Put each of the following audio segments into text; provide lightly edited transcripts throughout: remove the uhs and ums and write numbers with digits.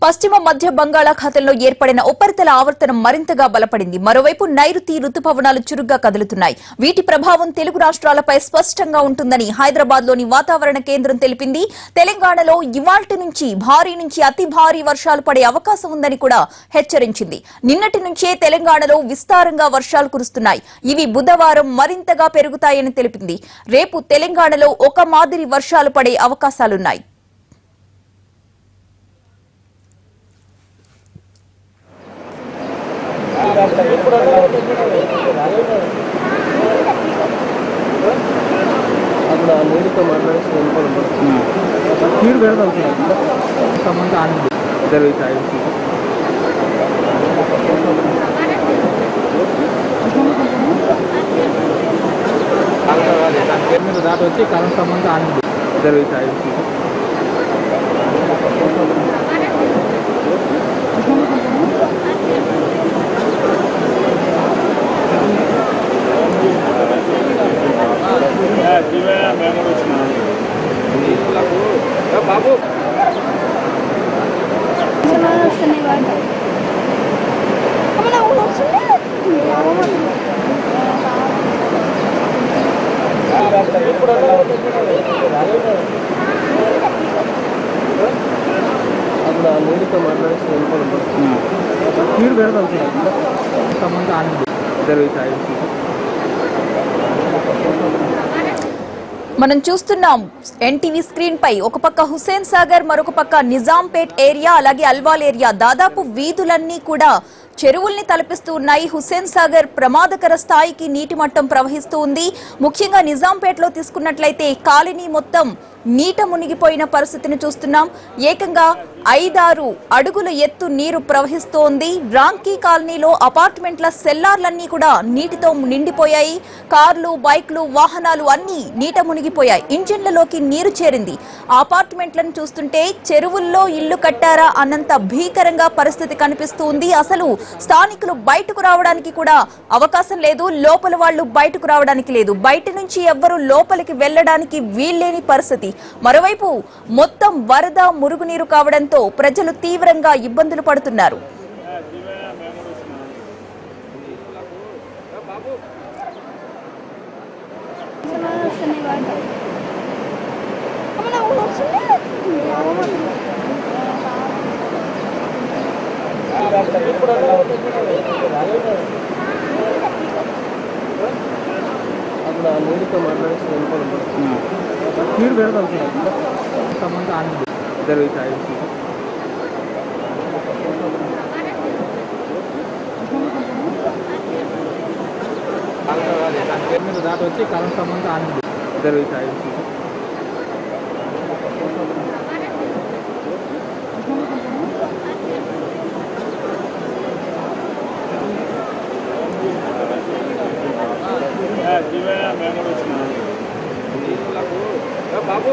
పశ్చిమ మధ్య బంగాళాఖాతంలో ఏర్పడిన ఉపరితల ఆవర్తనం మరింతగా బలపడింది. మరోవైపు నైరుతి రుతుపవనాలు చురుగ్గా కదులుతున్నాయి. వీటి ప్రభావం తెలుగు రాష్ట్రాలపై స్పష్టంగా ఉంటుందని హైదరాబాద్లోని వాతావరణ కేంద్రం తెలిపింది. తెలంగాణలో ఇవాల్టి నుంచి భారీ నుంచి అతి భారీ వర్షాలు పడే అవకాశం ఉందని కూడా హెచ్చరించింది. నిన్నటి నుంచే తెలంగాణలో విస్తారంగా వర్షాలు కురుస్తున్నాయి. ఇవి బుధవారం మరింతగా పెరుగుతాయని తెలిపింది. రేపు తెలంగాణలో ఒక మాదిరి వర్షాలు పడే అవకాశాలున్నాయి. ನೀಡಿಕೆ ಮಾತಾಡಿಸಿ ನೀರು ಬೇಡ ಸಂಬಂಧ ಆಗಿದೆ ಇದರ మీద దాటి వచ్చి కరెంట్ సంబంధం ఆగింది జరుగుతాయి. బాబు అప్పుడు నీడితో మాట్లాడేసి నీరు ಬೇಡ సంబంధం ఆగింది జరుగుతాయి. మనం చూస్తున్నాం ఎన్టీవీ స్క్రీన్ పై ఒక పక్క హుస్సేన్ సాగర్, మరొక పక్క నిజాంపేట్ ఏరియా, అలాగే అల్వాల్ ఏరియా దాదాపు వీధులన్నీ కూడా చెరువుల్ని తలపిస్తూ ఉన్నాయి. హుస్సేన్ సాగర్ ప్రమాదకర స్థాయికి నీటి మట్టం ప్రవహిస్తూ ఉంది. ముఖ్యంగా నిజాంపేటలో తీసుకున్నట్లయితే కాలనీ మొత్తం నీట మునిగిపోయిన పరిస్థితిని చూస్తున్నాం. ఏకంగా 5-6 అడుగుల ఎత్తు నీరు ప్రవహిస్తోంది. రాంకీ కాలనీలో అపార్ట్మెంట్ల సెల్లార్లన్నీ కూడా నీటితో నిండిపోయాయి. కార్లు, బైక్లు, వాహనాలు అన్నీ నీట మునిగిపోయాయి. ఇంజిన్లలోకి నీరు చేరింది. అపార్ట్మెంట్లను చూస్తుంటే చెరువుల్లో ఇళ్లు కట్టారా అన్నంత భీకరంగా పరిస్థితి కనిపిస్తుంది. అసలు స్థానికులు బయటకు రావడానికి కూడా అవకాశం లేదు. లోపల వాళ్ళు బయటకు రావడానికి లేదు. బయట నుంచి ఎవ్వరూ లోపలికి వెళ్లడానికి వీల్లేని పరిస్థితి. మరోవైపు మొత్తం వరద, మురుగునీరు కావడంతో ప్రజలు తీవ్రంగా ఇబ్బందులు పడుతున్నారు. అప్పుడు నీడితో మాట్లాడేసి నీరు ಬೇಡ సంబంధం ఆగింది జరుగుతాయి. మీద దాటి వచ్చి కరెంట్ సంబంధం ఆగింది జరుగుతాయి. బాబు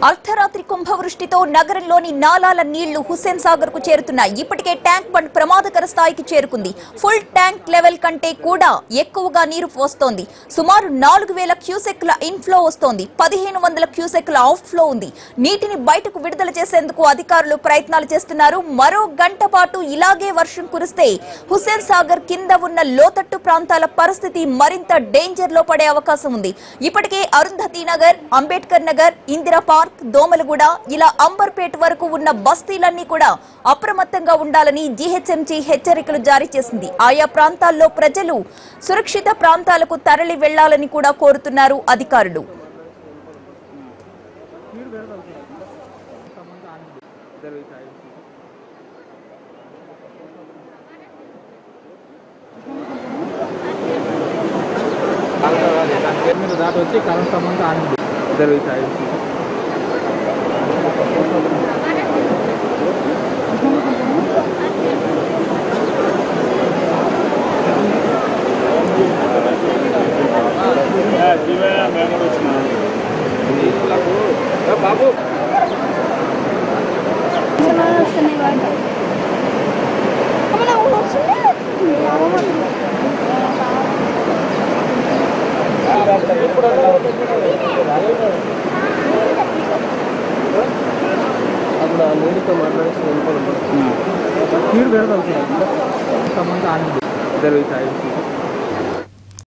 అర్ధరాత్రి కుంభవృష్టితో నగరంలోని నాలాల నీళ్లు హుస్సేన్ సాగర్ కు చేరుతున్నాయి. ఇప్పటికే ట్యాంక్ బండ్ ప్రమాదకర స్థాయికి చేరుకుంది. ఫుల్ ట్యాంక్ లెవెల్ కంటే కూడా ఎక్కువగా నీరు వస్తోంది. సుమారు 4000 క్యూసెక్ల ఇన్ఫ్లో వస్తోంది. 1500 క్యూసెక్ల అవుట్ఫ్లో ఉంది. నీటిని బయటకు విడుదల చేసేందుకు అధికారులు ప్రయత్నాలు చేస్తున్నారు. మరో గంట పాటు ఇలాగే వర్షం కురిస్తే హుస్సేన్ సాగర్ కింద ఉన్న లోతట్టు ప్రాంతాల పరిస్థితి మరింత డేంజర్ లో పడే అవకాశం ఉంది. ఇప్పటికే అరుంధతి నగర్, అంబేద్కర్ నగర్, ఇందిరా పార్క్, దోమలగూడ ఇలా అంబర్పేట్ వరకు ఉన్న బస్తీలన్నీ కూడా అప్రమత్తంగా ఉండాలని జీహెచ్ఎంసీ హెచ్చరికలు జారీ చేసింది. ఆయా ప్రాంతాల్లో ప్రజలు సురక్షిత ప్రాంతాలకు తరలి వెళ్లాలని కూడా కోరుతున్నారు అధికారులు. మీద దాటి వచ్చి కరెంట్ సంబంధం ఆగింది జరుగుతాయి. బాబు Gracias. అప్పుడు ఆ లేడీతో మాట్లాడేసి వెళ్ళిపోవడం మీరు వేరే సంబంధం ఆనంది ఇద్దరు సైడ్